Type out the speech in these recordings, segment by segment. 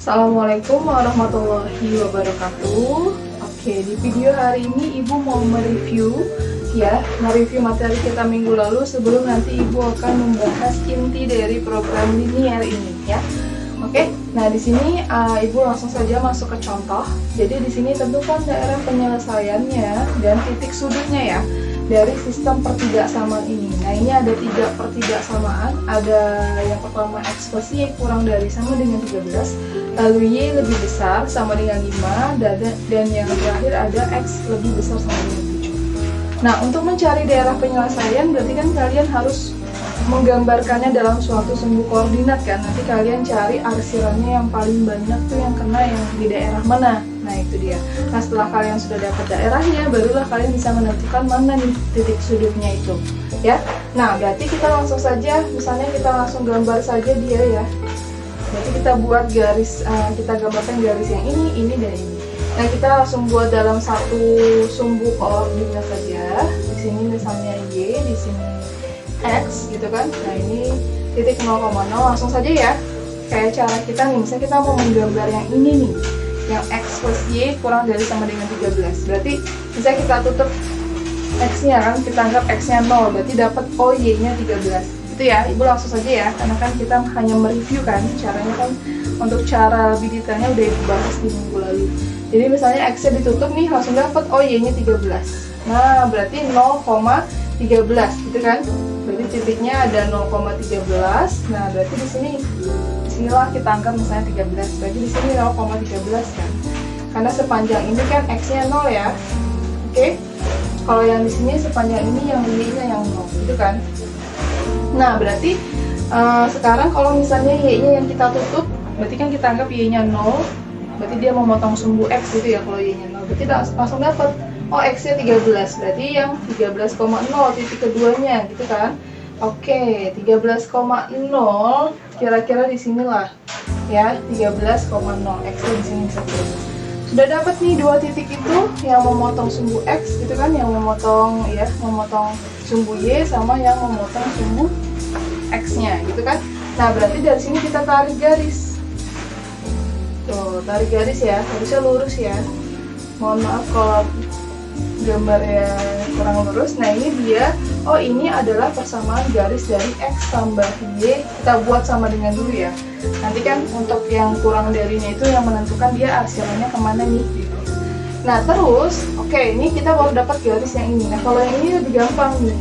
Assalamualaikum warahmatullahi wabarakatuh. Oke, di video hari ini Ibu mau mereview materi kita minggu lalu sebelum nanti Ibu akan membahas inti dari program linear ini ya. Oke, nah di sini Ibu langsung saja masuk ke contoh. Jadi di sini tentukan daerah penyelesaiannya dan titik sudutnya ya dari sistem pertidaksamaan ini. Nah ini ada 3 pertidaksamaan. Ada yang pertama X plus Y kurang dari sama dengan 13, lalu Y lebih besar sama dengan 5, dan yang terakhir ada X lebih besar sama dengan 7. Nah untuk mencari daerah penyelesaian berarti kan kalian harus menggambarkannya dalam suatu sumbu koordinat kan. Nanti kalian cari arsirannya yang paling banyak tuh yang kena yang di daerah mana. Nah itu dia. Nah setelah kalian sudah dapat daerahnya, barulah kalian bisa menentukan mana nih titik sudutnya itu ya. Nah berarti kita langsung saja, misalnya kita langsung gambar saja dia ya. Berarti kita buat garis, kita gambarkan garis yang ini dan ini. Nah kita langsung buat dalam satu sumbu koordinat saja. Di sini misalnya Y, di sini X gitu kan. Nah ini titik 0,0, langsung saja ya. Kayak cara kita nih, misalnya kita mau menggambar yang ini nih, yang X plus Y kurang dari sama dengan 13. Berarti misalnya kita tutup X-nya kan, kita anggap X-nya 0, berarti dapat Y-nya 13. Itu ya, Ibu langsung saja ya, karena kan kita hanya mereview kan, caranya kan untuk cara lebih detailnya udah dibahas di minggu lalu. Jadi misalnya X-nya ditutup nih, langsung dapat Y-nya 13. Nah, berarti 0,13 gitu kan. Berarti titiknya ada 0,13. Nah, berarti di sinilah kita angkat misalnya 13. Berarti di sini 0,13 kan. Karena sepanjang ini kan X-nya 0 ya. Oke. Kalau yang di sini sepanjang ini yang Y-nya yang 0 gitu kan. Nah, berarti sekarang kalau misalnya Y-nya yang kita tutup, berarti kan kita anggap Y-nya 0. Berarti dia memotong sumbu X gitu ya kalau Y-nya 0. Berarti langsung dapat X-nya 13. Berarti yang 13,0 titik keduanya gitu kan. Oke, 13,0 kira-kira di sinilah ya, 13,0 X-nya di sini bisa tulis. Sudah dapat nih dua titik itu yang memotong sumbu X gitu kan, yang memotong sumbu Y sama yang memotong sumbu X-nya gitu kan. Nah, berarti dari sini kita tarik garis. Tuh, tarik garis ya, harusnya lurus ya. Mohon maaf kalau gambarnya kurang lurus. Nah ini dia, ini adalah persamaan garis dari X tambah Y. Kita buat sama dengan dulu ya. Nanti kan untuk yang kurang darinya itu yang menentukan dia arsirannya kemana nih. Nah terus, ini kita baru dapat garis yang ini. Nah kalau yang ini lebih gampang nih.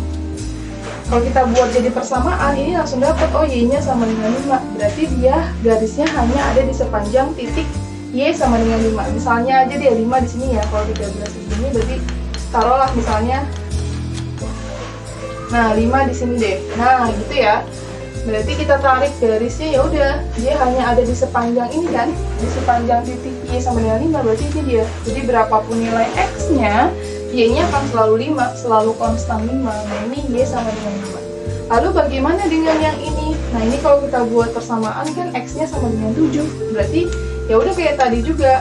Kalau kita buat jadi persamaan, ini langsung dapat Y-nya sama dengan 5. Berarti dia garisnya hanya ada di sepanjang titik Y sama dengan 5. Misalnya aja dia 5 di sini ya. Kalau 13 di sini berarti taruhlah misalnya, nah 5 di sini deh. Nah gitu ya. Berarti kita tarik garisnya, ya udah dia hanya ada di sepanjang ini kan, di sepanjang titik Y sama dengan 5. Berarti ini dia. Jadi berapapun nilai X-nya, Y-nya akan selalu 5, selalu konstan 5. Nah ini Y sama dengan 5. Lalu bagaimana dengan yang ini? Nah ini kalau kita buat persamaan kan X-nya sama dengan 7. Berarti ya udah kayak tadi juga,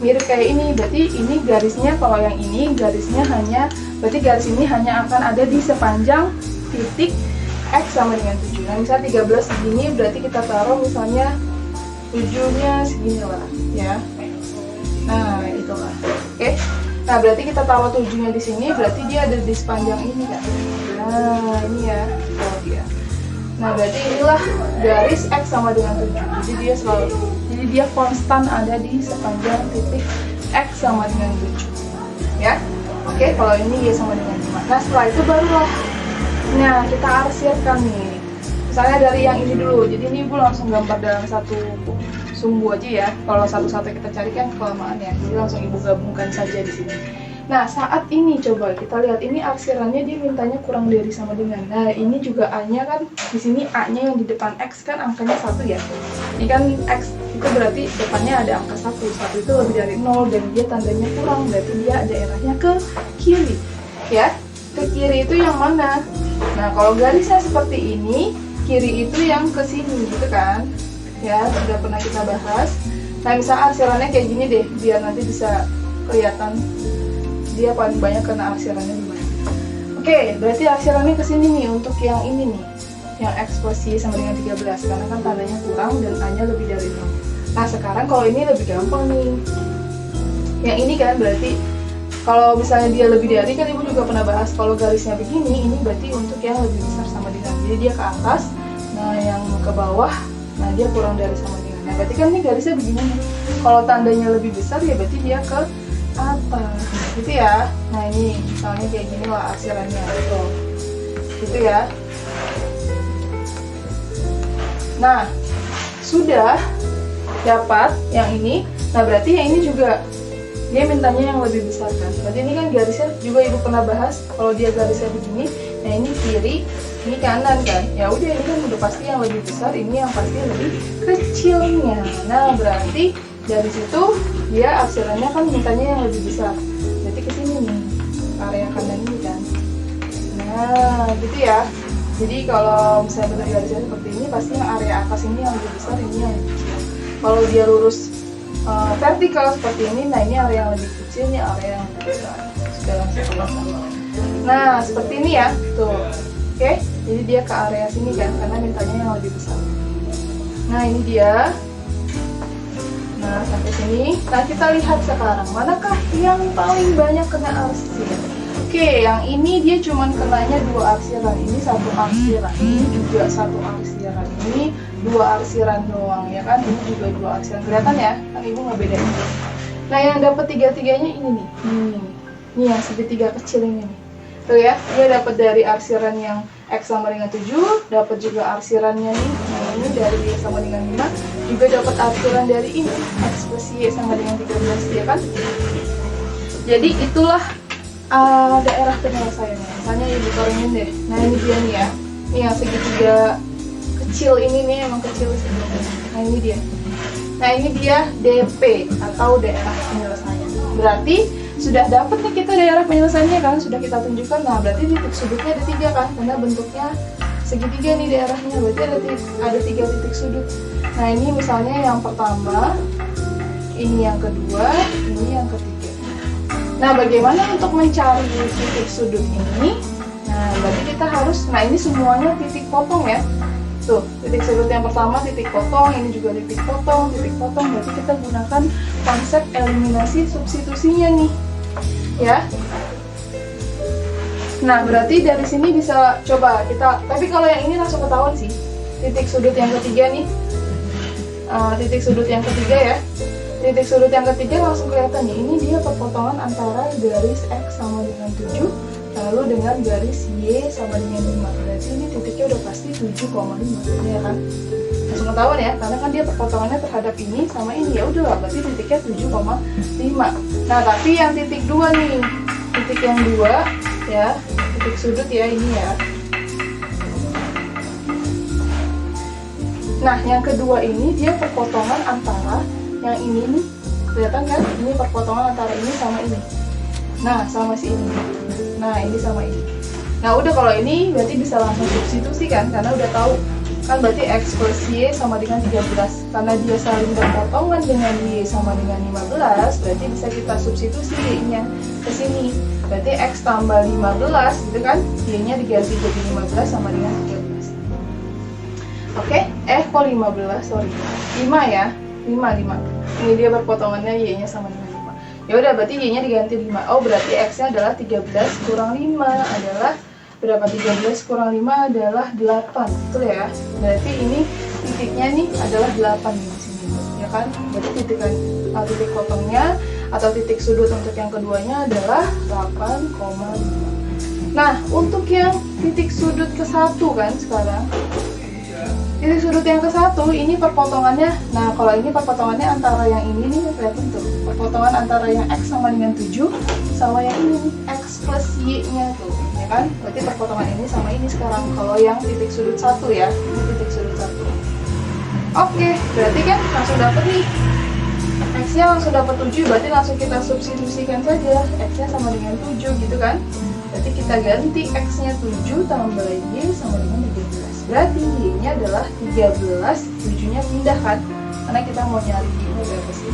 mirip kayak ini. Berarti ini garisnya, kalau yang ini garisnya berarti garis ini hanya akan ada di sepanjang titik X sama dengan 7. Nah misalnya 13 segini, berarti kita taruh misalnya 7-nya segini lah ya. Nah itulah. Oke. Nah berarti kita taruh 7-nya di sini, berarti dia ada di sepanjang ini kan. Nah ini ya, dia. Nah berarti inilah garis X sama dengan 7. Jadi dia konstan ada di sepanjang titik X sama dengan 7 ya. Oke, kalau ini Y sama dengan 5. Nah setelah itu barulah kita arsirkan nih. Misalnya dari yang ini dulu. Jadi ini Ibu langsung gambar dalam satu sumbu aja ya. Kalau satu-satu kita cari kan kelamaan ya. Jadi langsung Ibu gabungkan saja di sini. Nah saat ini coba kita lihat, ini arsirannya dia mintanya kurang dari sama dengan. Nah ini juga A-nya kan, di sini A-nya yang di depan X kan angkanya 1 ya. Ini kan X itu berarti depannya ada angka 1. 1 itu lebih dari 0 dan dia tandanya kurang, berarti dia daerahnya ke kiri ya. Ke kiri itu yang mana? Nah kalau garisnya seperti ini, kiri itu yang ke sini gitu kan ya, sudah pernah kita bahas. Nah misal arsirannya kayak gini deh, biar nanti bisa kelihatan dia paling banyak kena arsirannya di mana. Oke, berarti arsirannya ke sini nih untuk yang ini nih, yang X plus Y sama dengan 13, karena kan tandanya kurang dan A-nya lebih dari 0. Nah sekarang kalau ini lebih gampang nih. Yang ini kan berarti kalau misalnya dia lebih dari, kan ibu juga pernah bahas kalau garisnya begini, ini berarti untuk yang lebih besar sama dengan. Jadi dia ke atas, nah yang ke bawah, nah dia kurang dari sama dengan. Nah berarti kan ini garisnya begini nih. Kalau tandanya lebih besar ya berarti dia ke atas, gitu ya. Nah ini misalnya kayak gini lah arsirannya, gitu ya. Nah sudah dapat yang ini, nah berarti yang ini juga dia mintanya yang lebih besar kan. Berarti ini kan garisnya juga ibu pernah bahas, kalau dia garisnya begini, nah ini kiri, ini kanan kan. Ya udah ini kan udah pasti yang lebih besar, ini yang pasti lebih kecilnya. Nah berarti dari situ dia arsirannya kan mintanya yang lebih besar. Berarti ke sini nih area kanan ini kan. Nah gitu ya. Jadi kalau misalnya bentuk garisnya seperti ini, pasti yang area atas ini yang lebih besar, ini yang lebih kecil. Kalau dia lurus vertikal seperti ini, nah ini area yang lebih kecil, ini area yang lebih besar. Sudah langsung kelihatan. Nah seperti ini ya, tuh. Oke, jadi dia ke area sini kan, karena mintanya yang lebih besar. Nah ini dia. Nah sampai sini. Nah kita lihat sekarang manakah yang paling banyak kena arsir. Oke, yang ini dia cuman kenanya 2 arsiran. Ini 1 arsiran, ini juga 1 arsiran, ini 2 arsiran doang ya kan. Ini juga 2 arsiran. Kelihatan ya? Kan ibu ngebedain. Nah yang dapat 3-3-nya ini nih. Ini yang segitiga kecil ini nih. Tuh ya, dia dapat dari arsiran yang X sama dengan 7, dapat juga arsirannya nih. Nah ini dari Y sama dengan 5, juga dapat arsiran dari ini X plus Y sama dengan 13 ya kan. Jadi itulah daerah penyelesaiannya. Misalnya ibu turunin deh. Nah ini dia nih ya. Ini yang segitiga kecil ini nih, emang kecil sih. Nah ini dia. Nah ini dia DP atau daerah penyelesaian. Berarti sudah dapat nih kita daerah penyelesaiannya kan, sudah kita tunjukkan. Nah berarti titik sudutnya ada 3 kan, karena bentuknya segitiga nih daerahnya. Berarti ada 3 titik sudut. Nah ini misalnya yang pertama, ini yang kedua, ini yang ketiga. Nah bagaimana untuk mencari titik sudut ini? Nah berarti kita harus, nah ini semuanya titik potong ya. Tuh, titik sudut yang pertama titik potong, ini juga titik potong, berarti kita gunakan konsep eliminasi substitusinya nih ya. Nah berarti dari sini bisa coba kita, tapi kalau yang ini langsung ketahuan sih. Titik sudut yang ketiga nih, titik sudut yang ketiga ya. Titik sudut yang ketiga langsung kelihatan nih, ini dia perpotongan antara garis X sama dengan 7 lalu dengan garis Y sama dengan 5. Berarti ini titiknya udah pasti 7,5 ya kan. Langsung ketahuan ya, karena kan dia perpotongannya terhadap ini sama ini, ya udah berarti titiknya 7,5. Nah tapi yang titik 2 nih, titik yang 2 ya, titik sudut ya ini ya. Nah yang kedua ini dia perpotongan antara yang ini nih, kelihatan kan? Ini perpotongan antara ini sama ini. Nah, sama si ini. Nah, ini sama ini. Nah, udah kalau ini berarti bisa langsung substitusi kan? Karena udah tahu kan berarti X plus Y sama dengan 13. Karena dia saling berpotongan dengan Y sama dengan 15, berarti bisa kita substitusi Y-nya ke sini. Berarti X tambah 15 gitu kan? Y-nya diganti jadi 15 sama dengan 13. Oke? Kok 15? Sorry. 5 ya. 5. Ini dia berpotongannya Y-nya sama dengan 5. Ya udah berarti Y-nya diganti 5. Oh, berarti X-nya adalah 13 kurang 5 adalah berapa? 13 kurang 5 adalah 8. Betul ya? Berarti ini titiknya nih adalah 8 di sini. Ya kan? Berarti titik potongnya atau titik sudut untuk yang keduanya adalah 8,5. Nah, untuk yang titik sudut ke-1 kan sekarang. Titik sudut yang ke-1 ini perpotongannya, nah kalau ini perpotongannya antara yang ini nih, kelihatan tuh perpotongan antara yang X sama dengan 7 sama yang ini nih, X plus Y nya tuh ya kan, berarti perpotongan ini sama ini sekarang kalau yang titik sudut 1 ya, ini titik sudut 1. Oke, berarti kan langsung dapet nih X nya langsung dapat 7, berarti langsung kita substitusikan saja X nya sama dengan 7 gitu kan. Berarti kita ganti X nya 7 tambah Y sama dengan 13. Berarti Y-nya adalah 13, 7-nya pindah kan? Karena kita mau nyari Y-nya berapa sih?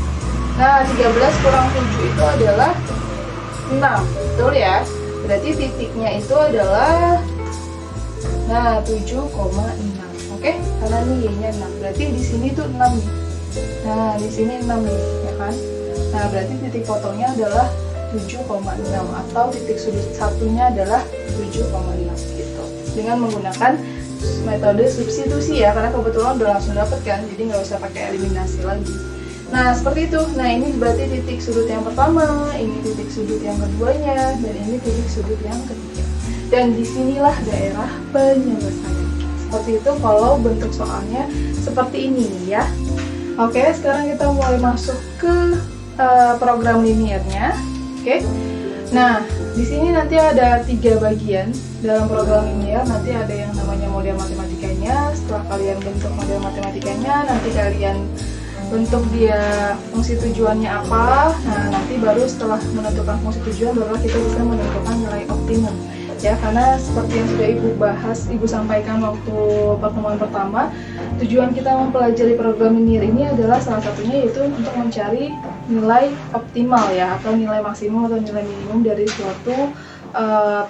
Nah, 13 kurang 7 itu adalah 6, betul ya? Berarti titiknya itu adalah, nah 7,6. Oke? Karena ini Y-nya 6, berarti di sini tuh 6 nih. Nah, di sini 6 nih, ya kan? Nah, berarti titik potongnya adalah 7,6 atau titik sudut satunya adalah 7,6 gitu. Dengan menggunakan metode substitusi ya, karena kebetulan udah langsung dapet kan, jadi nggak usah pakai eliminasi lagi. Nah, seperti itu. Nah, ini berarti titik sudut yang pertama, ini titik sudut yang keduanya, dan ini titik sudut yang ketiga. Dan disinilah daerah penyelesaian. Seperti itu kalau bentuk soalnya seperti ini ya. Oke, sekarang kita mulai masuk ke program linearnya. Oke. Nah, di sini nanti ada 3 bagian dalam program linear. Nanti ada yang namanya model matematikanya. Setelah kalian bentuk model matematikanya, nanti kalian bentuk dia fungsi tujuannya apa. Nah, nanti baru setelah menentukan fungsi tujuan, baru kita bisa menentukan nilai optimum. Ya, karena seperti yang sudah Ibu bahas, Ibu sampaikan waktu pertemuan pertama, tujuan kita mempelajari program linear ini adalah salah satunya yaitu untuk mencari nilai optimal ya, atau nilai maksimum atau nilai minimum dari suatu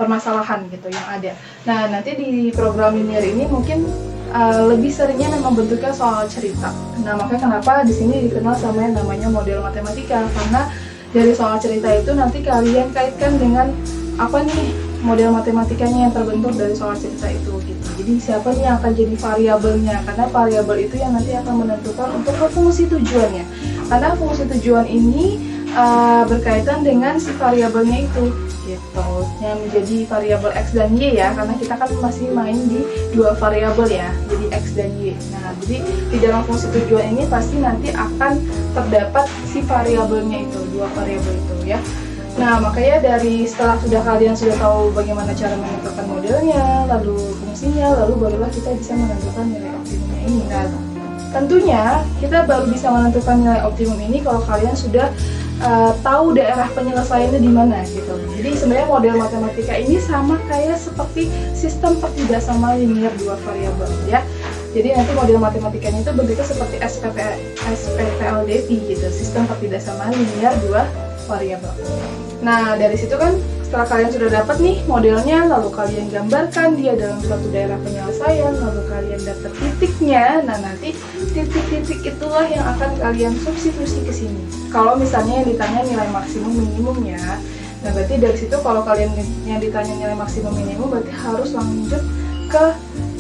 permasalahan gitu yang ada. Nah, nanti di program linear ini mungkin lebih seringnya memang bentuknya soal cerita. Nah, makanya kenapa di sini dikenal sama yang namanya model matematika, karena dari soal cerita itu nanti kalian kaitkan dengan apa nih model matematikanya yang terbentuk dari soal cerita itu gitu. Jadi siapa nih yang akan jadi variabelnya, karena variabel itu yang nanti akan menentukan untuk fungsi tujuannya. Karena fungsi tujuan ini berkaitan dengan si variabelnya itu gitu, yang menjadi variabel x dan y ya, karena kita kan masih main di 2 variabel ya, jadi x dan y. Nah, jadi di dalam fungsi tujuan ini pasti nanti akan terdapat si variabelnya itu, 2 variabel itu ya. Nah, makanya dari setelah kalian sudah tahu bagaimana cara menentukan modelnya, lalu fungsinya, lalu barulah kita bisa menentukan nilai optimumnya ini. Nah, tentunya kita baru bisa menentukan nilai optimum ini kalau kalian sudah tahu daerah penyelesaiannya di mana gitu. Jadi sebenarnya model matematika ini sama kayak seperti sistem pertidaksamaan linear 2 variabel ya. Jadi nanti model matematikanya itu bentuknya seperti SPPLDP gitu, sistem pertidaksamaan linear 2 variabel. Nah, dari situ kan setelah kalian sudah dapat nih modelnya, lalu kalian gambarkan dia dalam suatu daerah penyelesaian, lalu kalian dapat titiknya. Nah, nanti titik-titik itulah yang akan kalian substitusi ke sini. Kalau misalnya yang ditanya nilai maksimum minimumnya, nah berarti dari situ kalau kalian yang ditanya nilai maksimum minimum berarti harus lanjut ke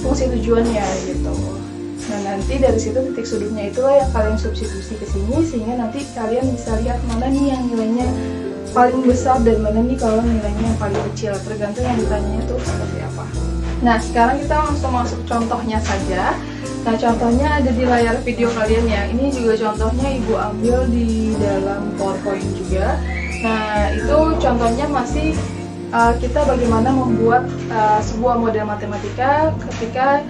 fungsi tujuannya gitu. Nah, nanti dari situ titik sudutnya itulah yang kalian substitusi ke sini, sehingga nanti kalian bisa lihat mana nih yang nilainya paling besar dan mana nih kalau nilainya yang paling kecil, tergantung yang ditanyanya itu seperti apa. Nah, sekarang kita langsung masuk contohnya saja. Nah, contohnya ada di layar video kalian ya. Ini juga contohnya Ibu ambil di dalam PowerPoint juga. Nah, itu contohnya masih kita bagaimana membuat sebuah model matematika ketika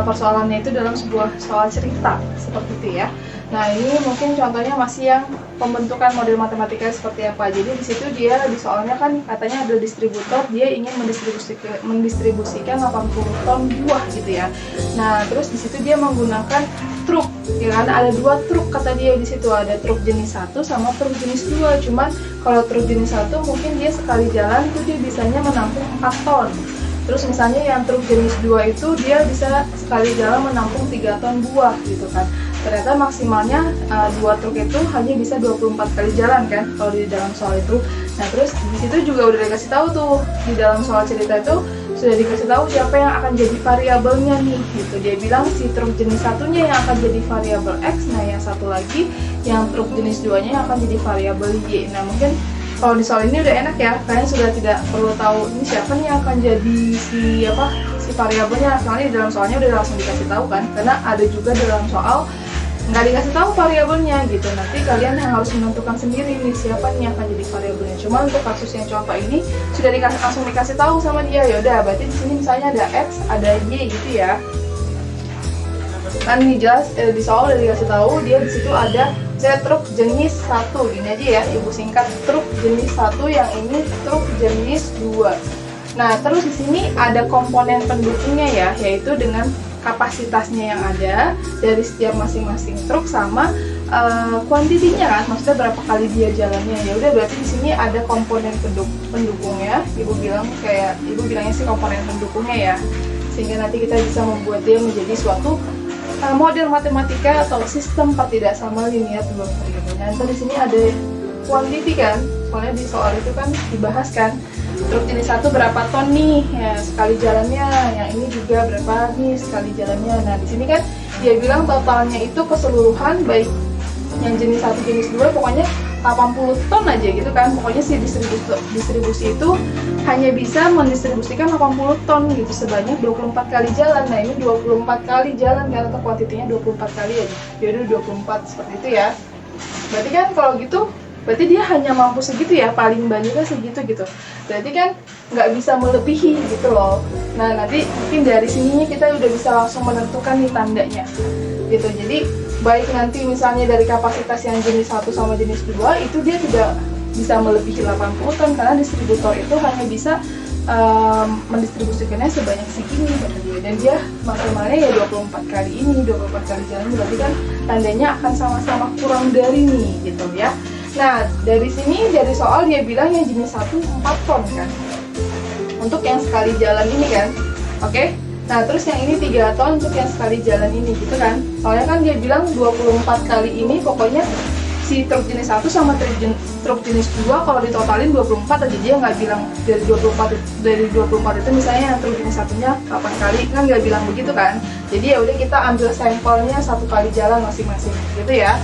persoalannya itu dalam sebuah soal cerita seperti itu ya. Nah, ini mungkin contohnya masih yang pembentukan model matematika seperti apa. Jadi di situ dia di soalnya kan katanya ada distributor, dia ingin mendistribusikan 80 ton buah gitu ya. Nah, terus di situ dia menggunakan truk, ya kan ada 2 truk kata dia di situ, ada truk jenis 1 sama truk jenis 2. Cuman kalau truk jenis 1 mungkin dia sekali jalan itu dia bisanya menampung 4 ton. Terus misalnya yang truk jenis 2 itu dia bisa sekali jalan menampung 3 ton buah gitu kan. Ternyata maksimalnya 2 truk itu hanya bisa 24 kali jalan kan kalau di dalam soal itu. Nah, terus di situ juga udah dikasih tahu tuh di dalam soal cerita itu sudah dikasih tahu siapa yang akan jadi variabelnya nih gitu. Dia bilang si truk jenis 1-nya yang akan jadi variabel X, nah yang satu lagi yang truk jenis 2-nya yang akan jadi variabel Y. Nah, mungkin kalau di soal ini udah enak ya, kalian sudah tidak perlu tahu ini siapa nih yang akan jadi si variabelnya, soalnya di dalam soalnya udah langsung dikasih tahu kan, karena ada juga dalam soal nggak dikasih tahu variabelnya gitu. Nanti kalian yang harus menentukan sendiri nih siapa nih yang akan jadi variabelnya. Cuma untuk kasus yang contoh ini sudah langsung dikasih tahu sama dia. Yaudah, berarti di sini misalnya ada X, ada Y gitu ya. Kan nih jelas di soal udah dikasih tahu dia di situ ada truk jenis 1, gini aja ya, Ibu singkat truk jenis 1, yang ini truk jenis 2. Nah, terus di sini ada komponen pendukungnya ya, yaitu dengan kapasitasnya yang ada dari setiap masing-masing truk sama kuantitinya kan, maksudnya berapa kali dia jalannya. Ya udah, berarti di sini ada komponen pendukungnya. Ibu bilangnya sih komponen pendukungnya ya, sehingga nanti kita bisa membuat dia menjadi suatu model matematika atau sistem pertidaksamaan linear dua periode. Nah, di sini ada quantity kan, soalnya di soal itu kan dibahas kan, truk jenis 1 berapa ton nih ya sekali jalannya, yang ini juga berapa nih sekali jalannya. Nah, di sini kan dia bilang totalnya itu keseluruhan baik yang jenis 1 jenis 2 pokoknya 80 ton aja gitu kan. Pokoknya si distribusi itu hanya bisa mendistribusikan 80 ton gitu sebanyak 24 kali jalan. Nah, ini 24 kali jalan kan, atau kuantitinya 24 kali aja. Jadi 24 seperti itu ya. Berarti kan kalau gitu berarti dia hanya mampu segitu ya, paling banyaknya segitu gitu. Berarti kan nggak bisa melebihi gitu loh. Nah, nanti mungkin dari sininya kita udah bisa langsung menentukan nih tandanya gitu. Jadi baik nanti misalnya dari kapasitas yang jenis 1 sama jenis 2 itu dia tidak bisa melebihi 80 ton karena distributor itu hanya bisa mendistribusikannya sebanyak segini kata dia. Dan dia maksimalnya ya 24 kali ini, 24 kali jalan, berarti kan tandanya akan sama-sama kurang dari nih gitu ya. Nah, dari sini dari soal dia bilang yang jenis 1 4 ton kan untuk yang sekali jalan ini kan. Oke. Nah, terus yang ini 3 ton untuk yang sekali jalan ini gitu kan. Soalnya kan dia bilang 24 kali ini pokoknya si truk jenis 1 sama truk jenis 2 kalau ditotalin 24 aja. Dia nggak bilang dari 24 itu misalnya truk jenis 1-nya 8 kali, kan nggak bilang begitu kan. Jadi ya udah kita ambil sampelnya 1 kali jalan masing-masing gitu ya.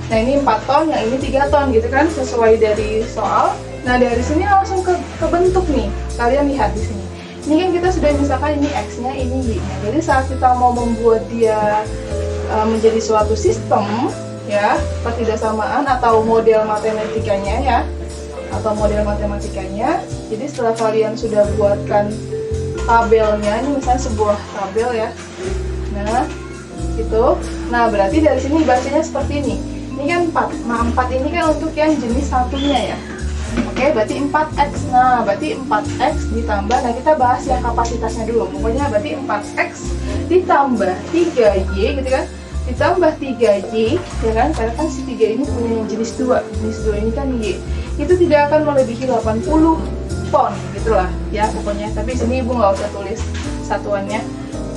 Nah, ini 4 ton, yang ini 3 ton gitu kan, sesuai dari soal. Nah, dari sini langsung kebentuk nih. Kalian lihat di sini. Ini kan kita sudah misalkan ini X-nya, ini Y-nya. Jadi saat kita mau membuat dia menjadi suatu sistem ya, pertidaksamaan atau model matematikanya ya, atau model matematikanya. Jadi setelah kalian sudah buatkan tabelnya, ini misalnya sebuah tabel ya. Nah, itu. Nah, berarti dari sini bacanya seperti ini. Ini kan 4. Nah, 4 ini kan untuk yang jenis satunya ya. Oke, berarti 4X. Nah, berarti 4X ditambah, nah kita bahas yang kapasitasnya dulu. Pokoknya berarti 4X ditambah 3Y gitu kan. Ditambah 3Y, ya kan? Karena kan si 3 ini punya yang jenis 2. Jenis 2 ini kan Y. Itu tidak akan melebihi 80 ton gitulah ya pokoknya. Tapi sini Ibu nggak usah tulis satuannya.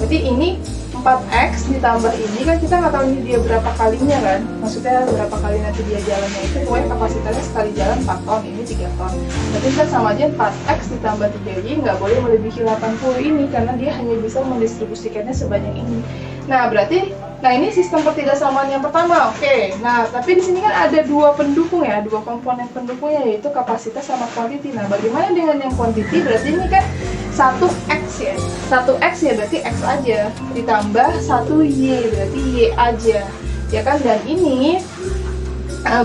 Berarti ini 4X ditambah ini kan kita nggak tahu ini dia berapa kalinya kan, maksudnya berapa kali nanti dia jalannya itu. Pokoknya kapasitasnya sekali jalan 4 ton, ini 3 ton. Berarti kan sama aja 4X ditambah 3Y nggak boleh melebihi 80 ini karena dia hanya bisa mendistribusikannya sebanyak ini. Nah, berarti ini sistem pertidaksamaan yang pertama. Oke. Nah, tapi di sini kan ada dua pendukung ya, dua komponen pendukungnya yaitu kapasitas sama quantity. Nah, bagaimana dengan yang quantity? Berarti ini kan 1X ya. 1X ya berarti X aja ditambah 1Y berarti Y aja. Ya kan? Dan ini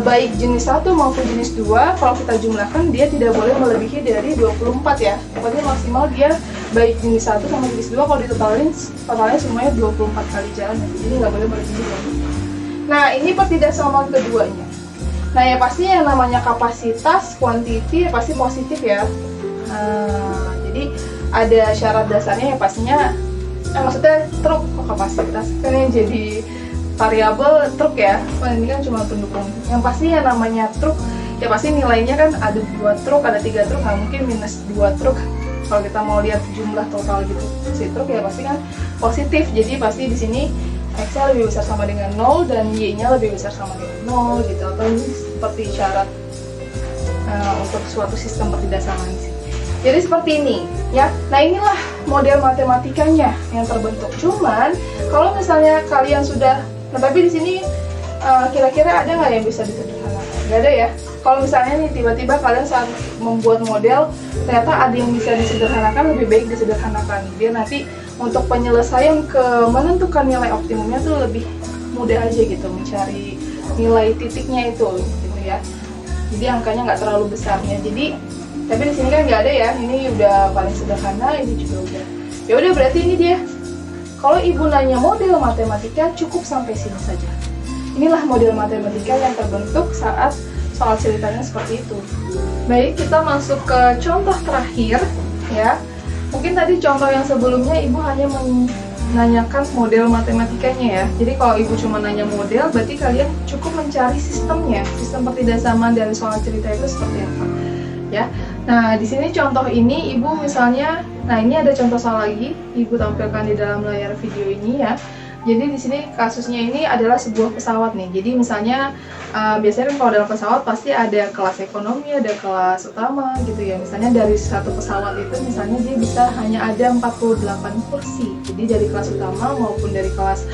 baik jenis 1 maupun jenis 2 kalau kita jumlahkan dia tidak boleh melebihi dari 24 ya. Pokoknya maksimal dia baik jenis 1 sama jenis 2 kalau ditotalin totalnya semuanya 24 kali jalan. Jadi nggak boleh melebihi. Nah, ini pertidaksamaan keduanya. Nah, ya pasti yang namanya kapasitas, quantity pasti positif ya. Nah, jadi ada syarat dasarnya ya pastinya, maksudnya truk kapasitas kan yang jadi variabel truk ya. Ini kan cuma pendukung. Yang pasti yang namanya truk ya pasti nilainya kan ada 2 truk, ada 3 truk, nggak mungkin minus 2 truk. Kalau kita mau lihat jumlah total gitu si truk ya pasti kan positif. Jadi pasti di sini X-nya lebih besar sama dengan 0 dan Y-nya lebih besar sama dengan 0 gitu. Atau ini seperti syarat untuk suatu sistem pertidaksamaan sih. Jadi seperti ini ya. Nah, inilah model matematikanya yang terbentuk. Cuman kalau misalnya kalian sudah, nah tapi di sini kira-kira ada nggak yang bisa disederhanakan? Nggak ada ya. Kalau misalnya nih tiba-tiba kalian saat membuat model ternyata ada yang bisa disederhanakan, lebih baik disederhanakan. Biar nanti untuk penyelesaian menentukan nilai optimumnya tuh lebih mudah aja gitu, mencari nilai titiknya itu gitu ya. Jadi angkanya nggak terlalu besarnya. Jadi tapi di sini kan nggak ada ya. Ini udah paling sederhana, ini juga udah. Ya udah berarti ini dia. Kalau Ibu nanya model matematika cukup sampai sini saja. Inilah model matematika yang terbentuk saat soal ceritanya seperti itu. Baik, kita masuk ke contoh terakhir ya. Mungkin tadi contoh yang sebelumnya Ibu hanya menanyakan model matematikanya ya. Jadi kalau Ibu cuma nanya model, berarti kalian cukup mencari sistemnya, sistem pertidaksamaan dari soal cerita itu seperti apa ya. Nah, di sini contoh ini Ibu misalnya, nah ini ada contoh soal lagi Ibu tampilkan di dalam layar video ini ya. Jadi di sini kasusnya ini adalah sebuah pesawat nih. Jadi misalnya biasanya kan kalau dalam pesawat pasti ada kelas ekonomi, ada kelas utama gitu ya. Misalnya dari satu pesawat itu misalnya dia bisa hanya ada 48 kursi. Jadi dari kelas utama maupun dari kelas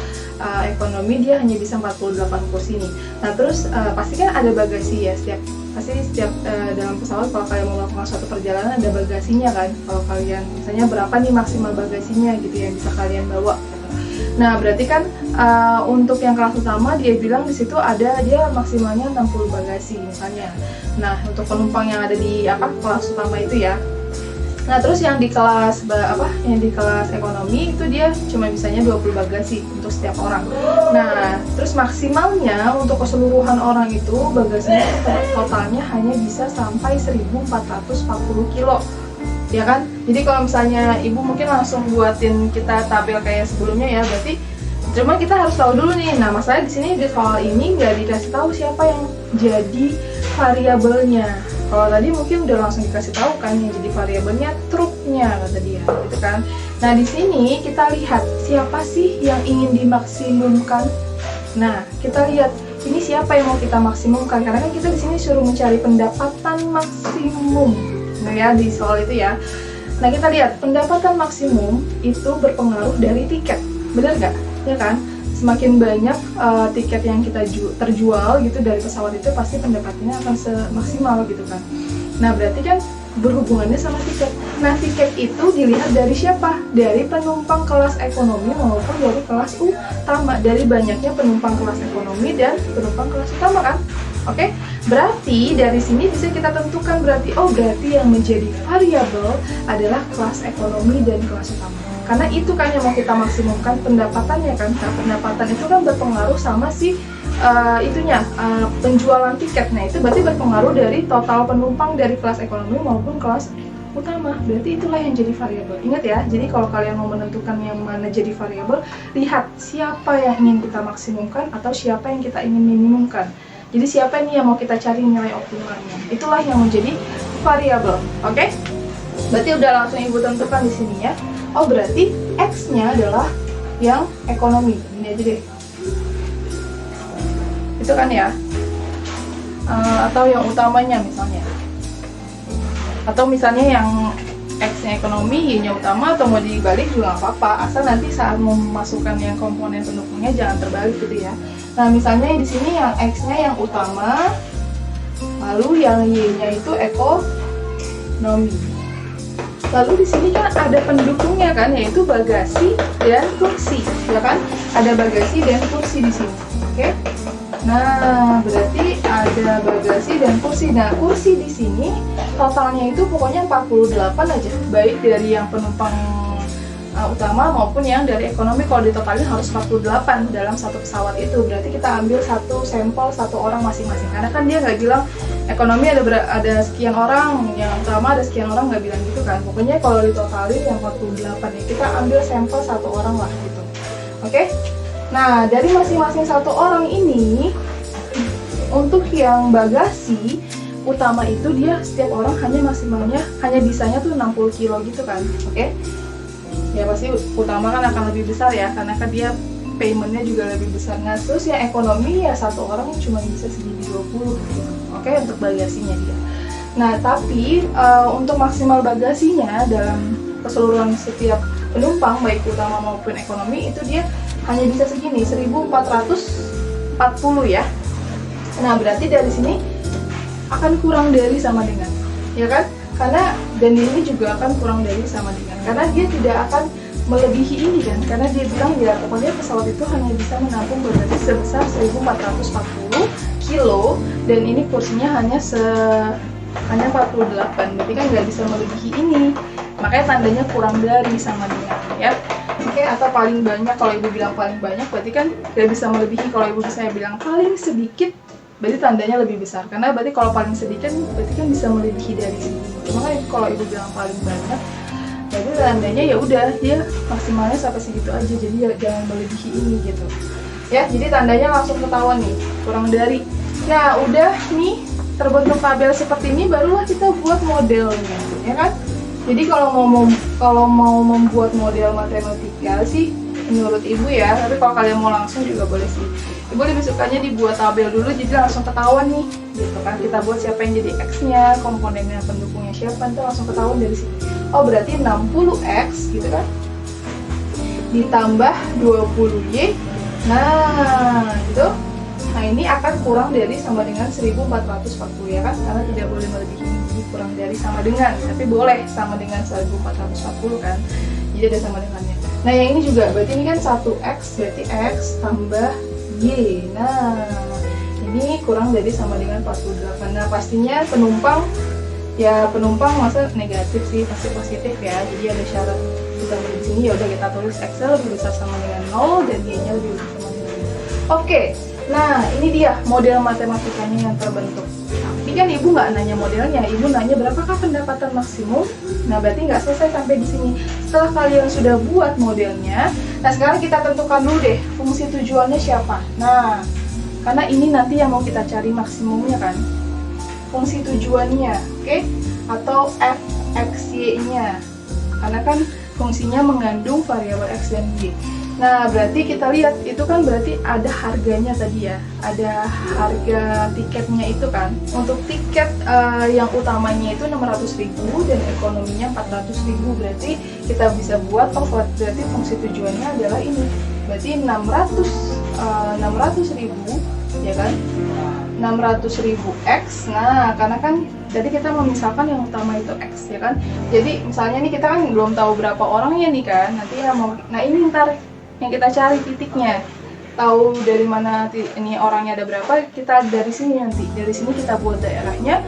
ekonomi dia hanya bisa 48 kursi nih. Nah terus pasti kan ada bagasi ya, setiap dalam pesawat kalau kalian mau melakukan suatu perjalanan ada bagasinya kan. Kalau kalian misalnya berapa nih maksimal bagasinya gitu yang bisa kalian bawa. Nah, berarti kan untuk yang kelas utama dia bilang di situ ada dia maksimalnya 60 bagasi misalnya. Nah, untuk penumpang yang ada di kelas utama itu ya. Nah, terus yang di kelas yang di kelas ekonomi itu dia cuma bisanya 20 bagasi untuk setiap orang. Nah, terus maksimalnya untuk keseluruhan orang itu bagasinya totalnya hanya bisa sampai 1440 kilo. Ya kan? Jadi kalau misalnya ibu mungkin langsung buatin kita tabel kayak sebelumnya ya, berarti cuma kita harus tahu dulu nih. Nah, masalahnya di sini di soal ini nggak dikasih tahu siapa yang jadi variabelnya. Kalau tadi mungkin udah langsung dikasih tahu kan yang jadi variabelnya truknya kata dia, gitu kan. Nah, di sini kita lihat siapa sih yang ingin dimaksimumkan. Nah, kita lihat ini siapa yang mau kita maksimumkan karena kan kita di sini suruh mencari pendapatan maksimum. Nah ya di soal itu ya. Nah kita lihat pendapatan maksimum itu berpengaruh dari tiket, benar nggak? Ya kan? Semakin banyak tiket yang kita terjual gitu dari pesawat itu pasti pendapatannya akan semaksimal gitu kan. Nah berarti kan berhubungannya sama tiket. Nah tiket itu dilihat dari siapa? Dari penumpang kelas ekonomi maupun dari kelas utama. Dari banyaknya penumpang kelas ekonomi dan penumpang kelas utama kan? Oke, berarti dari sini bisa kita tentukan berarti yang menjadi variabel adalah kelas ekonomi dan kelas utama. Karena itu kan yang mau kita maksimumkan pendapatannya kan. Nah, pendapatan itu kan berpengaruh sama si penjualan tiket. Nah, itu berarti berpengaruh dari total penumpang dari kelas ekonomi maupun kelas utama. Berarti itulah yang jadi variabel. Ingat ya, jadi kalau kalian mau menentukan yang mana jadi variabel, lihat siapa yang ingin kita maksimumkan atau siapa yang kita ingin minimumkan. Jadi siapa ini yang mau kita cari nilai optimalnya? Itulah yang menjadi variabel. Oke? Berarti udah langsung ibu tentukan di sini ya. Oh berarti X-nya adalah yang ekonomi. Ini aja deh. Itu kan ya. Atau yang utamanya misalnya. Atau misalnya yang X-nya ekonomi, Y-nya utama, atau mau dibalik juga nggak apa-apa. Asal nanti saat memasukkan yang komponen pendukungnya jangan terbalik gitu ya. Nah, misalnya di sini yang X-nya yang utama, lalu yang Y-nya itu ekonomi. Lalu di sini kan ada pendukungnya kan, yaitu bagasi dan kursi, ya kan? Ada bagasi dan kursi di sini. Oke? Nah, berarti ada bagasi dan kursi. Nah, kursi di sini totalnya itu pokoknya 48 aja, baik dari yang penumpang utama maupun yang dari ekonomi. Kalau ditotalin harus 48 dalam satu pesawat itu. Berarti kita ambil satu sampel satu orang masing-masing. Karena kan dia nggak bilang ekonomi ada sekian orang, yang utama ada sekian orang, nggak bilang gitu kan. Pokoknya kalau ditotalin yang 48 ya kita ambil sampel satu orang lah gitu. Oke? Nah, dari masing-masing satu orang ini untuk yang bagasi utama itu dia setiap orang hanya bisanya tuh 60 kilo gitu kan. Oke? Ya pasti utama kan akan lebih besar ya, karena kan dia paymentnya juga lebih besar. Nah terus yang ekonomi ya satu orang cuma bisa segini 20 gitu. Oke, untuk bagasinya dia. Nah tapi untuk maksimal bagasinya dalam keseluruhan setiap penumpang baik utama maupun ekonomi itu dia hanya bisa segini 1440 ya. Nah berarti dari sini akan kurang dari sama dengan, ya kan? Karena dan ini juga akan kurang dari sama dengan, karena dia tidak akan melebihi ini kan, karena dia bilang ya pokoknya pesawat itu hanya bisa menampung bagasi sebesar 1440 kilo dan ini kursinya hanya 48, berarti kan nggak bisa melebihi ini, makanya tandanya kurang dari sama dengan ya. Oke, atau paling banyak, kalau ibu bilang paling banyak berarti kan nggak bisa melebihi. Kalau ibu bisa bilang paling sedikit berarti tandanya lebih besar, karena berarti kalau paling sedikit berarti kan bisa melebihi dari sini. Cuma kan kalau ibu bilang paling banyak berarti tandanya ya udah dia maksimalnya sampai segitu aja, jadi ya jangan melebihi ini gitu ya. Jadi tandanya langsung ketahuan nih kurang dari. Nah udah nih terbentuk tabel seperti ini, barulah kita buat modelnya ya kan. Jadi kalau mau membuat model matematika sih menurut ibu ya, tapi kalau kalian mau langsung juga boleh sih. Ibu lebih sukanya dibuat tabel dulu, jadi langsung ketahuan nih gitu kan, kita buat siapa yang jadi X-nya, komponennya, pendukungnya siapa, itu langsung ketahuan dari sini. Oh berarti 60X gitu kan, ditambah 20Y, nah gitu. Nah ini akan kurang dari sama dengan 1440 ya kan, karena tidak boleh melebihi, jadi kurang dari sama dengan, tapi boleh sama dengan 1440 kan, jadi ada sama dengannya. Nah yang ini juga, berarti ini kan 1X, berarti X tambah Y. Nah ini kurang dari sama dengan 48. Nah pastinya penumpang, ya penumpang masa negatif sih, pasti positif ya, jadi ada syarat kita di sini. Ya udah kita tulis X lebih besar sama dengan 0 dan Y nya lebih besar sama dengan 0. Oke, nah ini dia model matematikanya yang terbentuk. Tapi kan ibu nggak nanya modelnya, ibu nanya berapakah pendapatan maksimum. Nah berarti nggak selesai sampai di sini. Setelah kalian sudah buat modelnya, nah sekarang kita tentukan dulu deh fungsi tujuannya siapa. Nah karena ini nanti yang mau kita cari maksimumnya kan, fungsi tujuannya, oke? Atau fxy-nya, karena kan fungsinya mengandung variabel x dan y. Nah berarti kita lihat itu kan berarti ada harganya tadi ya, ada harga tiketnya itu kan. Untuk tiket yang utamanya itu 600.000 dan ekonominya 400.000, berarti kita bisa buat, oh berarti fungsi tujuannya adalah ini, berarti 600.000 ya kan, 600.000 X. Nah karena kan jadi kita memisahkan yang utama itu X ya kan, jadi misalnya nih kita kan belum tahu berapa orangnya nih kan, nanti ya mau, nah ini ntar yang kita cari titiknya, tahu dari mana ini orangnya ada berapa, kita dari sini, nanti dari sini kita buat daerahnya,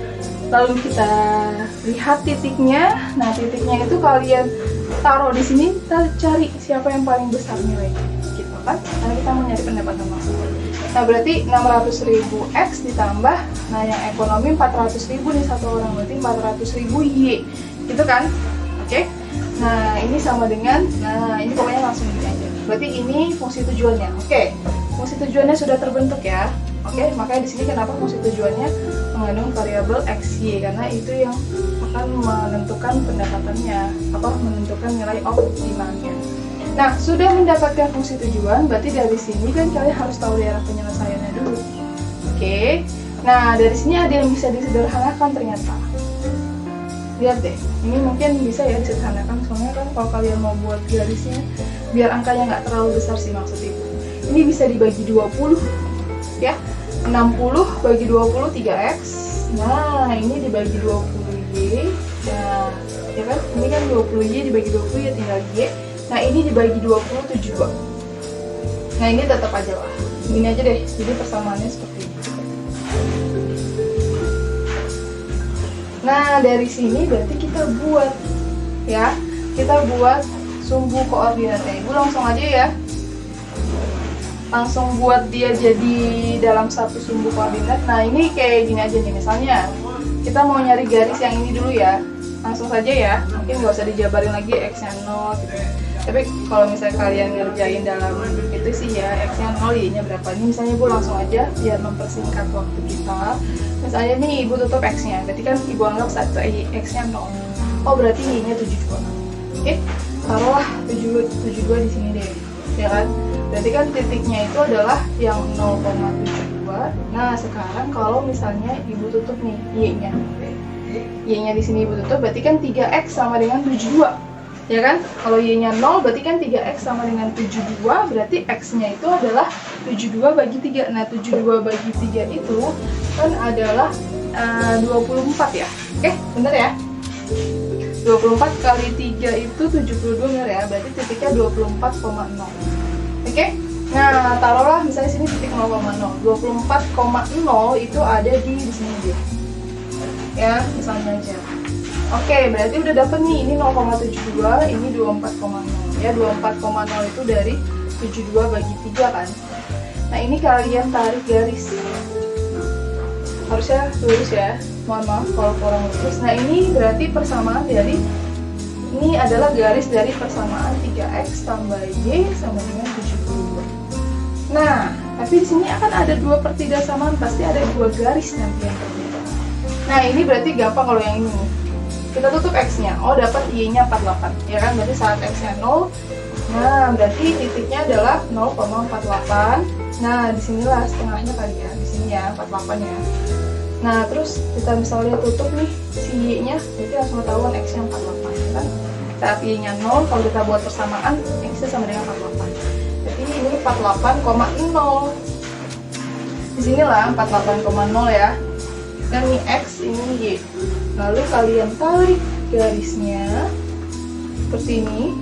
lalu kita lihat titiknya. Nah titiknya itu kalian taruh di sini, kita cari siapa yang paling besar nilainya gitu kan, karena kita mau nyari pendapatan maksimum. Nah berarti 600.000 X ditambah, nah yang ekonomi 400.000 nih satu orang, berarti 400.000 Y gitu kan. Oke, nah ini sama dengan, nah ini pokoknya langsung ini aja, berarti ini fungsi tujuannya. Oke, fungsi tujuannya sudah terbentuk ya. Oke, makanya di sini kenapa fungsi tujuannya mengandung variabel X, Y, karena itu yang akan menentukan pendapatannya, apa menentukan nilai optimalnya. Nah, sudah mendapatkan fungsi tujuan, berarti dari sini kan kalian harus tahu daerah penyelesaiannya dulu. Oke, nah dari sini ada yang bisa disederhanakan ternyata. Lihat deh, ini mungkin bisa ya disederhanakan, soalnya kan kalau kalian mau buat garisnya, biar angkanya nggak terlalu besar sih maksud ibu. Ini bisa dibagi 20, ya. 60 bagi 20, 3X. Nah, ini dibagi 20Y. Nah, ya kan, ini kan 20Y dibagi 20 ya tinggal Y. Nah ini dibagi 20, 72. Nah ini tetap aja lah, gini aja deh, jadi persamaannya seperti ini. Nah dari sini berarti kita buat ya, kita buat sumbu koordinatnya. Ibu langsung aja ya, langsung buat dia jadi dalam satu sumbu koordinat. Nah ini kayak gini aja nih, misalnya kita mau nyari garis yang ini dulu ya, langsung saja ya, mungkin nggak usah dijabarin lagi X-nya 0 gitu. Tapi kalau misalnya kalian ngerjain dalam itu sih ya, X-nya 0, Y-nya berapa. Ini misalnya ibu langsung aja biar mempersingkat waktu kita. Misalnya nih ibu tutup X-nya, berarti kan ibu anggap satu X-nya 0. Oh berarti Y-nya 72. Oke, taruhlah 72 di sini deh, ya kan. Berarti kan titiknya itu adalah yang 0,72. Nah sekarang kalau misalnya ibu tutup nih Y-nya, Y-nya di sini ibu tutup, berarti kan 3X sama dengan 72. Ya kan, kalau Y-nya 0 berarti kan 3X sama dengan 72, berarti X-nya itu adalah 72 bagi 3. Nah 72 bagi 3 itu kan adalah 24 ya. Oke, bener ya, 24 kali 3 itu 72 bener ya, berarti titiknya 24,0. Oke, nah taruhlah misalnya sini titik 0,0. 24,0 itu ada di sini dia ya, misalnya aja. Oke, berarti udah dapet nih, ini 0,72, ini 24,0 ya. 24,0 itu dari 72 bagi 3 kan. Nah ini kalian tarik garis, harusnya lurus ya, mohon maaf kalau kurang lurus. Nah ini berarti persamaan dari, ini adalah garis dari persamaan 3X tambah Y sama dengan 72. Nah tapi di sini akan ada 2/3 samaan, pasti ada 2 garis nanti yang berbeda. Nah ini berarti gampang kalau yang ini. Kita tutup X-nya, oh dapat Y-nya 48, ya kan, berarti saat X-nya 0, Nah, berarti titiknya adalah 0,48. Nah, disinilah setengahnya kali ya, di sini ya 48 ya. Nah, terus kita misalnya tutup nih si Y-nya, berarti langsung ketahuan X-nya 48 kan? Saat Y-nya 0, kalau kita buat persamaan, X-nya sama dengan 48. Jadi ini 48,0. Di sinilah 48,0 ya. Dan ini X, ini Y. Lalu kalian tarik garisnya seperti ini.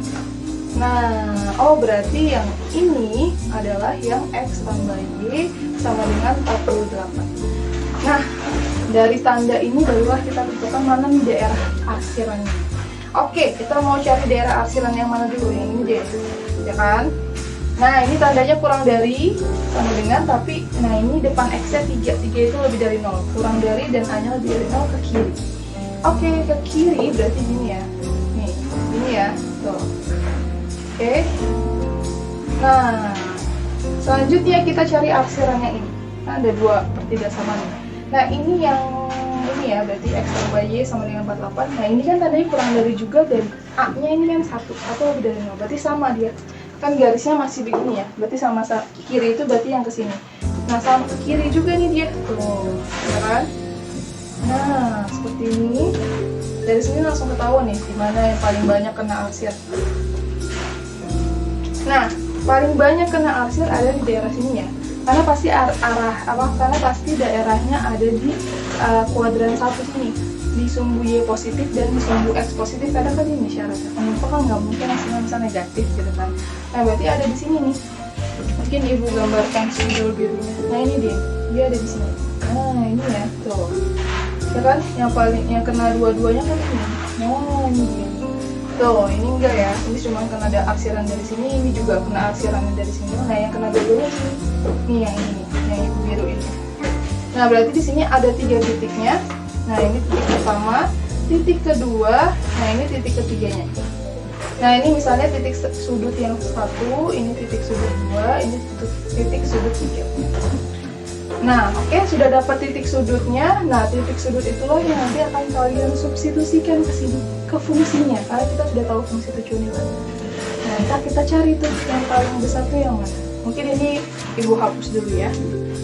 Nah, oh berarti yang ini adalah yang X tambah Y sama dengan 48. Nah, dari tanda ini barulah kita tentukan mana nih daerah arsirannya. Oke, kita mau cari daerah arsiran yang mana dulu? Yang ini deh, ya kan? Nah, ini tandanya kurang dari sama dengan, tapi nah ini depan X-nya 3 itu lebih dari 0, kurang dari dan A-nya lebih dari 0 ke kiri. Oke, ke kiri berarti gini ya. Nih, ini ya. Tuh. Oke. Nah, selanjutnya kita cari arsirannya ini. Nah, ada dua tidak sama nih. Nah, ini yang ini ya, berarti X tambah Y sama dengan 48. Nah, ini kan tandanya kurang dari juga, dan A-nya ini kan 1 atau lebih dari 0. Berarti sama dia. Kan garisnya masih begini ya. Berarti sama kiri itu berarti yang ke sini. Nah, sama ke kiri juga nih dia. Tuh, ya kan? Nah, seperti ini. Dari sini langsung ketahuan nih di mana yang paling banyak kena arsir. Nah, paling banyak kena arsir ada di daerah sini ya. Karena pasti karena pasti daerahnya ada di kuadran 1 sini, di sumbu Y positif dan di sumbu X positif. Kadang kan ini syaratnya kenapa kan nggak mungkin hasilnya bisa negatif gitu kan. Nah, berarti ada di sini nih. Mungkin ibu gambarkan spidol birunya. Nah, ini dia ada di sini. Nah, ini ya, tuh ya kan, yang kena dua-duanya kan ini. Nah, ini dia. Tuh, ini enggak ya, ini cuma kena ada arsiran dari sini, ini juga kena arsiran dari sini. Nah, yang kena dua-duanya sini. Nih yang ini, yang ibu biru ini. Nah, berarti di sini ada 3 titiknya. Nah, ini titik pertama, titik kedua, nah ini titik ketiganya. Nah, ini misalnya titik sudut yang 1, ini titik sudut 2, ini titik sudut 3. Nah, oke, sudah dapat titik sudutnya. Nah, titik sudut itulah yang nanti akan kalian substitusikan ke sini, ke fungsinya. Karena kita sudah tahu fungsi tujuannya kan. Nah, kita cari tuh yang paling besar tuh yang mana. Mungkin ini ibu hapus dulu ya.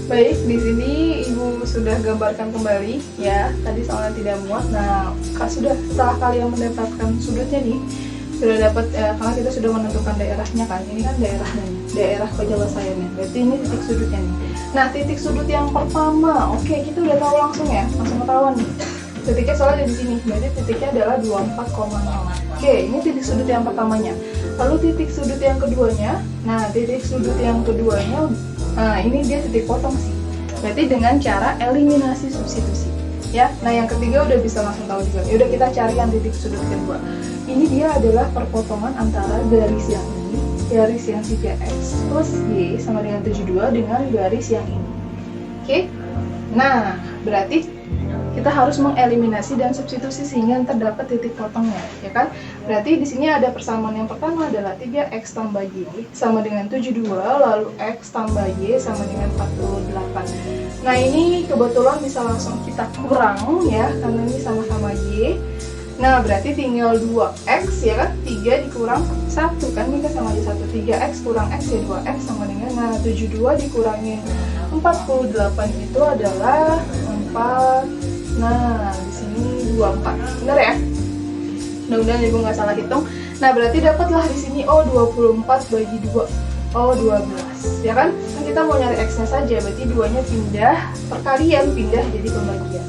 Baik, di sini ibu sudah gambarkan kembali ya. Tadi soalnya tidak muat. Nah, setelah kalian mendapatkan sudutnya nih, sudah dapat karena kita sudah menentukan daerahnya kan. Ini kan daerah penyelesaiannya. Berarti ini titik sudutnya nih. Nah, titik sudut yang pertama, oke, kita udah tahu langsung ya, langsung ketahuan nih. Titiknya soalnya ada di sini. Berarti titiknya adalah 24,0. Oke, ini titik sudut yang pertamanya. Lalu titik sudut yang keduanya. Nah, titik sudut yang keduanya, nah ini dia titik potong sih. Berarti dengan cara eliminasi substitusi. Ya, nah yang ketiga udah bisa langsung tahu juga. Ya udah, kita cari yang titik sudut kedua. Ini dia adalah perpotongan antara garis yang ini, garis yang 3x plus y sama dengan 72 dengan garis yang ini. Oke? Nah, berarti kita harus mengeliminasi dan substitusi sehingga terdapat titik potongnya, ya kan? Berarti di sini ada persamaan yang pertama adalah 3x tambah y sama dengan 72, lalu x tambah y sama dengan 48. Nah, ini kebetulan bisa langsung kita kurang ya, karena ini sama-sama y. Nah, berarti tinggal 2x ya kan, 3 dikurang 1 kan, ini kan sama aja 1, 3x kurang x ya 2x sama dengan, nah 72 dikurangin 48 itu adalah 4, nah di sini 24, benar ya? Mudah-mudahan ibu nggak salah hitung. Nah, berarti dapatlah di sini, oh 24 bagi 2, oh 12, ya kan? Nah, kita mau nyari x-nya saja, berarti 2-nya pindah, perkalian pindah jadi pembagian.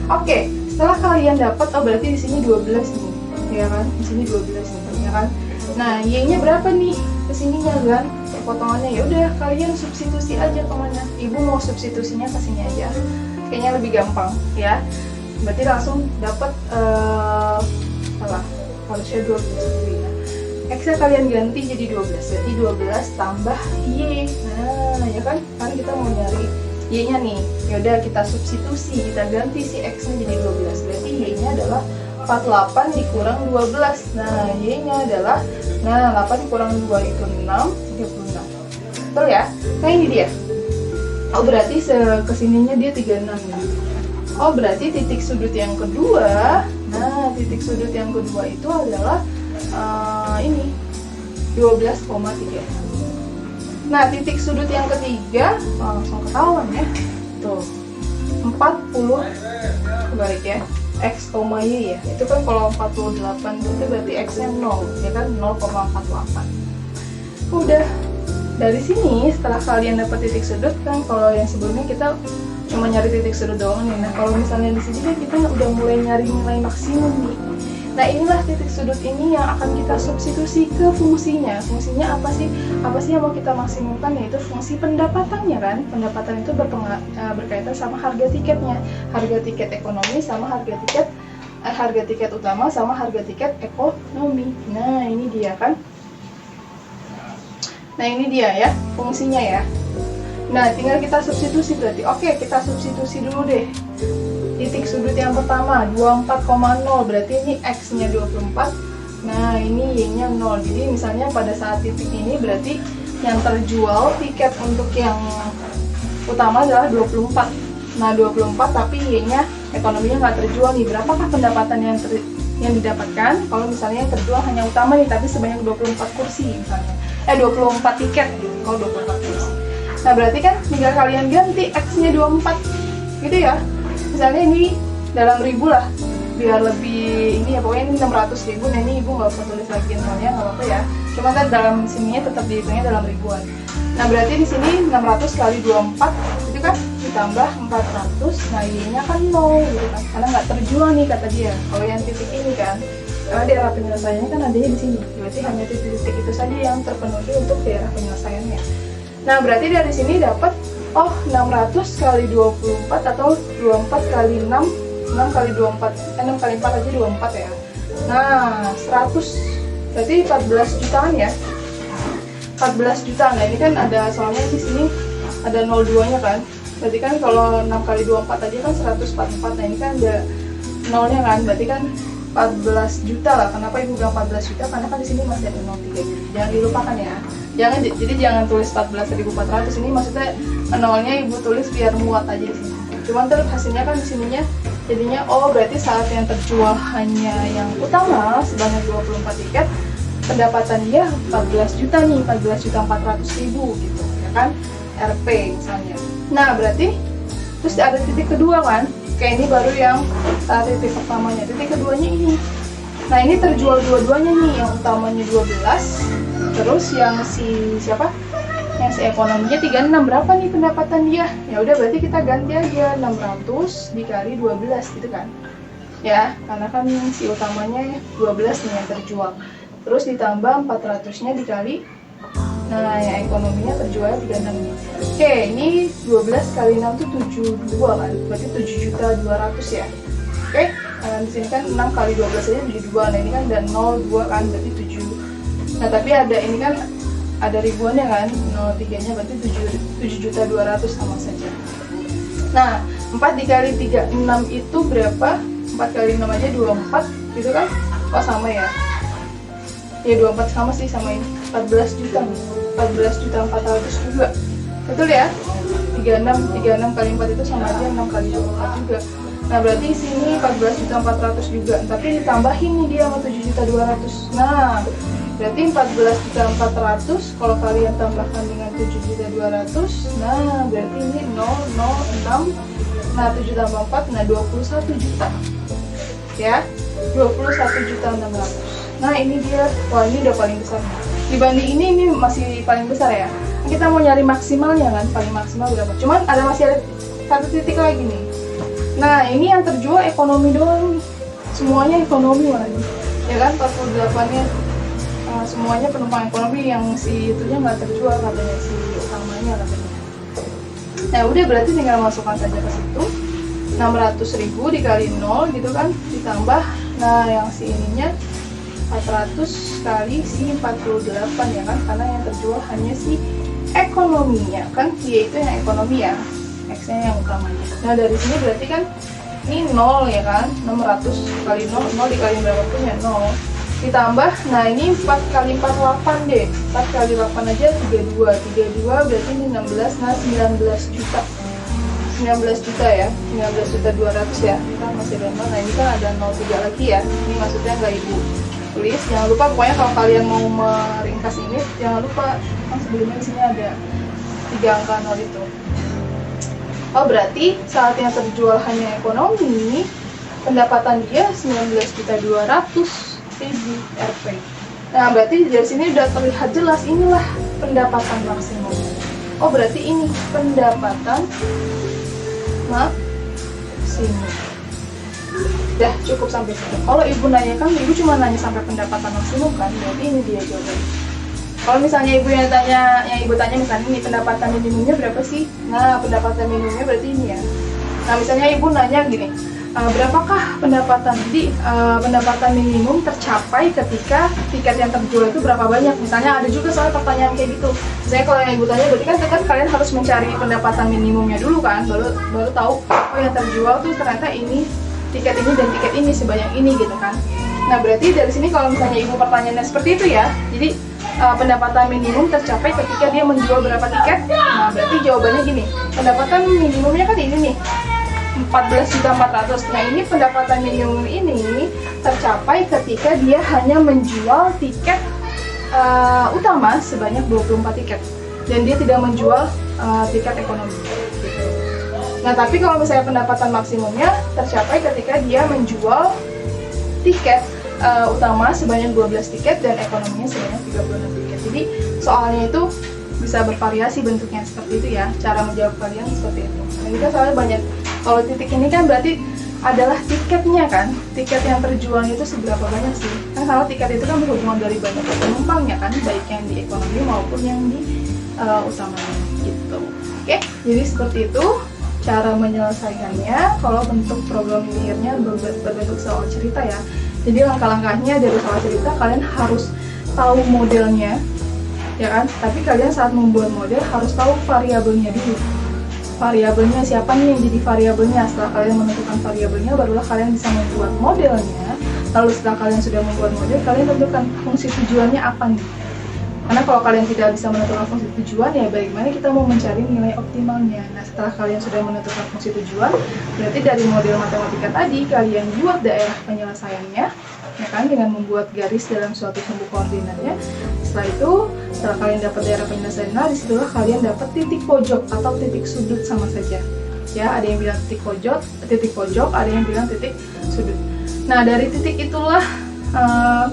Oke. Setelah kalian dapat, oh berarti di sini 12 nih, ya kan? Di sini 12 nih, ya kan? Nah, y-nya berapa nih? Kesininya kan? Perpotongannya ya udah kalian substitusi aja kemana? Ibu mau substitusinya ke sini aja. Kayaknya lebih gampang, ya. Berarti langsung dapat harusnya 12 dulu ya. X-nya kalian ganti jadi 12, berarti 12 tambah y. Nah, ya kan? Karena kita mau nyari y-nya nih, yaudah kita substitusi, kita ganti si x-nya jadi 12, berarti y-nya adalah 48 dikurang 12. Nah, y-nya adalah, nah 8 dikurang 2 itu 6, 36. Betul ya? Nah, ini dia. Oh, berarti kesininya dia 36 nih. Oh, berarti titik sudut yang kedua, nah titik sudut yang kedua itu adalah ini 12,3. Nah, titik sudut yang ketiga langsung ketahuan ya. Tuh. 40 kebalik ya. X, Y ya. Itu kan kalau 48 itu berarti X-nya 0, ya kan 0,48. Udah. Dari sini setelah kalian dapat titik sudut kan, kalau yang sebelumnya kita cuma nyari titik sudut doang nih. Nah, kalau misalnya di sini kan kita udah mulai nyari nilai maksimum nih. Nah, inilah titik sudut ini yang akan kita substitusi ke fungsinya. Fungsinya apa sih? Apa sih yang mau kita maksimumkan? Yaitu fungsi pendapatannya kan. Pendapatan itu berkaitan sama harga tiketnya. Harga tiket ekonomi sama harga tiket utama sama harga tiket ekonomi. Nah, ini dia kan. Nah, ini dia ya fungsinya ya. Nah, tinggal kita substitusi berarti. Oke, kita substitusi dulu deh. Titik sudut yang pertama 24,0 berarti ini X-nya 24. Nah, ini Y-nya 0. Jadi misalnya pada saat titik ini berarti yang terjual tiket untuk yang utama adalah 24. Nah, 24 tapi Y-nya ekonominya nggak terjual nih. Berapakah pendapatan yang didapatkan kalau misalnya yang terjual hanya utama nih tapi sebanyak 24 kursi misalnya. 24 tiket gitu. Kalau 24 kursi. Nah, berarti kan tinggal kalian ganti X-nya 24 gitu ya. Misalnya ini dalam ribu lah, biar lebih ini ya, pokoknya ini 600.000. Nah, ini ibu nggak usah tulis lagi soalnya nggak apa-apa ya, cuma kan dalam sininya tetap dihitungnya dalam ribuan. Nah, berarti di sini 600 kali 24 itu kan ditambah 400. Nah, Y-nya kan 0 gitu kan, karena nggak terjual nih kata dia kalau yang titik ini kan, karena daerah penyelesaiannya kan adanya di sini, berarti hanya titik-titik itu saja yang terpenuhi untuk daerah penyelesaiannya. Nah, berarti dari sini dapat 600 kali 24 atau 24 kali 6 kali 24, 6 kali 4 aja 24 ya. Nah, 100 berarti 14 jutaan ya. 14 jutaan. Nah, ini kan ada soalnya di sini ada 02-nya kan. Berarti kan kalau 6 kali 24 aja kan 144. Nah, ini kan ada 0-nya kan. Berarti kan 14 juta lah. Kenapa ibu bilang 14 juta? Karena kan di sini masih ada 03. Jangan dilupakan ya. Jadi jangan tulis 14.400. Ini maksudnya nolnya ibu tulis biar muat aja di sini. Cuman terus hasilnya kan di sininya jadinya berarti saat yang terjual hanya yang utama sebanyak 24 tiket, pendapatan dia 14 juta nih, 14.400.000 gitu ya kan, RP misalnya. Nah, berarti terus ada titik kedua kan, kayak ini baru yang saat titik pertamanya. Titik keduanya ini. Nah, ini terjual dua-duanya nih, yang utamanya 12, terus yang siapa? Yang si ekonominya 36. Berapa nih pendapatan dia? Ya udah, berarti kita ganti aja 600 dikali 12 gitu kan. Ya, karena kan si utamanya 12 nih yang terjual. Terus ditambah 400-nya dikali, nah yang ekonominya terjualnya 36 nih. Oke, ini 12 kali 6 tuh 72 kan. Berarti 7.200.000 ya. Oke, nah di sini kan 6 kali 12 aja 72. Nah, ini kan ada 02 kan, berarti 7. Nah, tapi ada ini kan ada ribuannya kan, 03-nya berarti 7.200.000 sama saja. Nah, 4 dikali 36 itu berapa? 4 kali 6 aja 24 gitu kan? Oh, sama ya? Ya 24 sama sih, sama ini 14 juta 400 juga. Betul ya? 36 kali 4 itu sama aja 6 kali 24 juga. Nah, berarti sini 14.400.000 juga, tapi ditambahin nih dia sama 7.200.000. Nah, berarti 14.400.000 kalau kalian tambahkan dengan 7.200.000, nah berarti ini 006. Nah, 7 tambah 4, nah 21 juta ya, 21.600.000. Nah, ini dia. Wah, ini udah paling besar. Dibanding ini masih paling besar ya. Kita mau nyari maksimalnya kan, paling maksimal berapa? Cuman masih ada satu titik lagi nih. Nah, ini yang terjual ekonomi doang nih. Semuanya ekonomi lagi. Ya kan, 48-nya semuanya penumpang ekonomi, yang si itunya nggak terjual katanya, si utamanya katanya. Nah, udah, berarti tinggal masukkan saja ke situ. 600.000 dikali 0 gitu kan, ditambah, nah yang si ininya 400 kali si 48 ya kan, karena yang terjual hanya si ekonominya kan, Y itu yang ekonomi ya, X-nya yang utamanya. Nah, dari sini berarti kan ini 0 ya kan, 600 kali 0, 0 dikali berapapun ya 0. Ditambah, nah ini 4 kali 48 deh, 4 kali 8 aja 32 berarti ini 16, nah 19 juta ya, 19.200.000 ya, kita masih ada 0. Nah, ini kan ada 03 lagi ya, ini maksudnya nggak ibu tulis. Jangan lupa pokoknya kalau kalian mau meringkas ini, jangan lupa sebelumnya di sini ada 3 angka 0 itu. Oh, berarti saat yang terjual hanya ekonomi, pendapatan dia 19.200.000 Rp. Nah, berarti dari sini udah terlihat jelas inilah pendapatan maksimum. Oh, berarti ini pendapatan maksimum. Udah cukup sampai situ. Kalau ibu nanya kan, ibu cuma nanya sampai pendapatan maksimum kan, berarti ini dia jawabannya. Kalau misalnya ibu yang ibu tanya misalnya ini pendapatan minimumnya berapa sih? Nah, pendapatan minimumnya berarti ini ya. Nah, misalnya ibu nanya gini, berapakah pendapatan? Jadi pendapatan minimum tercapai ketika tiket yang terjual itu berapa banyak? Misalnya ada juga soal pertanyaan kayak gitu. Misalnya kalau yang ibu tanya, berarti kan kalian harus mencari pendapatan minimumnya dulu kan, baru tahu oh yang terjual tuh ternyata ini tiket ini dan tiket ini sebanyak ini gitu kan. Nah, berarti dari sini kalau misalnya ibu pertanyaannya seperti itu ya, jadi pendapatan minimum tercapai ketika dia menjual berapa tiket. Nah, berarti jawabannya gini, pendapatan minimumnya kan ini nih 14.400.000. Nah, ini pendapatan minimum ini tercapai ketika dia hanya menjual tiket utama sebanyak 24 tiket dan dia tidak menjual tiket ekonomi gitu. Nah, tapi kalau misalnya pendapatan maksimumnya tercapai ketika dia menjual tiket utama sebanyak 12 tiket dan ekonominya sebanyak 36 tiket. Jadi soalnya itu bisa bervariasi bentuknya seperti itu ya, cara menjawab kalian seperti itu. Nah, ini kan soalnya banyak. Kalau titik ini kan berarti adalah tiketnya kan, tiket yang terjualnya itu seberapa banyak sih? Kan kalau tiket itu kan berhubungan dari banyak penumpangnya kan, baik yang di ekonomi maupun yang di utamanya gitu. Oke, jadi seperti itu cara menyelesaikannya kalau bentuk problem linearnya berbentuk soal cerita ya. Jadi langkah-langkahnya dari soal cerita kalian harus tahu modelnya, ya kan? Tapi kalian saat membuat model harus tahu variabelnya dulu. Variabelnya siapa nih yang jadi variabelnya? Setelah kalian menentukan variabelnya, barulah kalian bisa membuat modelnya. Lalu setelah kalian sudah membuat model, kalian tentukan fungsi tujuannya apa nih? Karena kalau kalian tidak bisa menentukan fungsi tujuan, ya bagaimana kita mau mencari nilai optimalnya. Nah, setelah kalian sudah menentukan fungsi tujuan, berarti dari model matematika tadi, kalian buat daerah penyelesaiannya, ya kan, dengan membuat garis dalam suatu sumbu koordinatnya. Setelah itu, setelah kalian dapat daerah penyelesaiannya, disitulah kalian dapat titik pojok atau titik sudut sama saja. Ya, ada yang bilang titik pojok, ada yang bilang titik sudut. Nah, dari titik itulah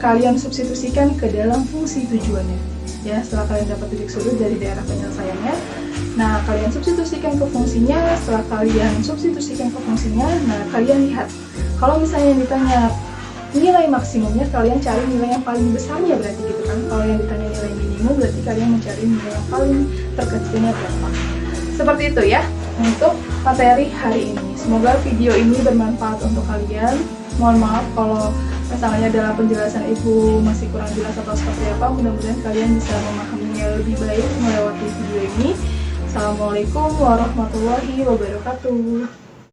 kalian substitusikan ke dalam fungsi tujuannya. Ya, setelah kalian dapat titik sudut dari daerah penyelesaiannya, nah kalian substitusikan ke fungsinya. Setelah kalian substitusikan ke fungsinya, nah kalian lihat kalau misalnya ditanya nilai maksimumnya, kalian cari nilai yang paling besarnya berarti gitu kan. Kalau yang ditanya nilai minimum, berarti kalian mencari nilai yang paling terkecilnya berapa. Seperti itu ya untuk materi hari ini. Semoga video ini bermanfaat untuk kalian. Mohon maaf kalau misalnya dalam penjelasan ibu masih kurang jelas atau seperti apa. Mudah-mudahan kalian bisa memahaminya lebih baik melewati video ini. Assalamualaikum warahmatullahi wabarakatuh.